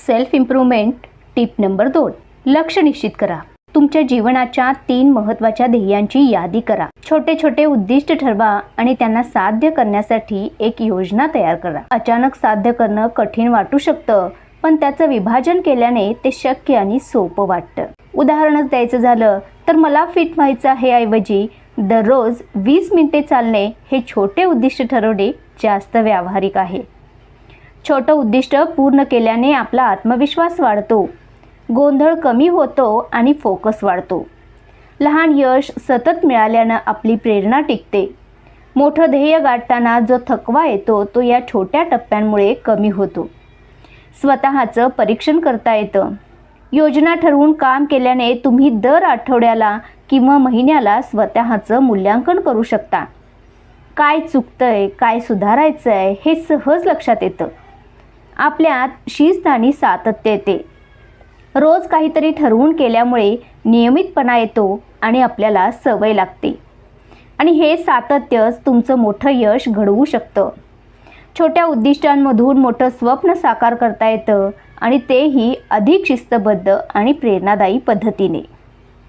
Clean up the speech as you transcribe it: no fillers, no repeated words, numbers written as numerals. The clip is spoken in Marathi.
Self improvement tip number 2. लक्ष्य निश्चित करा. तुमच्या जीवनाच्या 3 महत्त्वाच्या ध्येयांची यादी करा. छोटे छोटे उद्दिष्ट ठरवा आणि त्यांना साध्य करण्यासाठी एक योजना तयार करा. अचानक साध्य करणं कठीण वाटू शकतं, पण त्याचं विभाजन केल्याने ते शक्य आणि सोपं वाटतं. उदाहरणच द्यायचं झालं तर मला फिट व्हायचं आहे ऐवजी दररोज 20 मिनिटे चालणे हे छोटे उद्दिष्ट ठरवणे जास्त व्यावहारिक आहे. छोटं उद्दिष्ट पूर्ण केल्याने आपला आत्मविश्वास वाढतो, गोंधळ कमी होतो आणि फोकस वाढतो. लहान यश सतत मिळाल्यानं आपली प्रेरणा टिकते. मोठं ध्येय गाठताना जो थकवा येतो तो या छोट्या टप्प्यांमुळे कमी होतो. स्वतःचं परीक्षण करता येतं. योजना ठरवून काम केल्याने तुम्ही दर आठवड्याला किंवा महिन्याला स्वतःचं मूल्यांकन करू शकता. काय चुकतंय, काय सुधारायचं आहे हे सहज लक्षात येतं. आपल्यात शिस्त आणि सातत्य येते. रोज काहीतरी ठरवून केल्यामुळे नियमितपणा येतो आणि आपल्याला सवय लागते. आणि हे सातत्यच तुमचं मोठं यश घडवू शकतं. छोट्या उद्दिष्टांमधून मोठं स्वप्न साकार करता येतं आणि तेही अधिक शिस्तबद्ध आणि प्रेरणादायी पद्धतीने.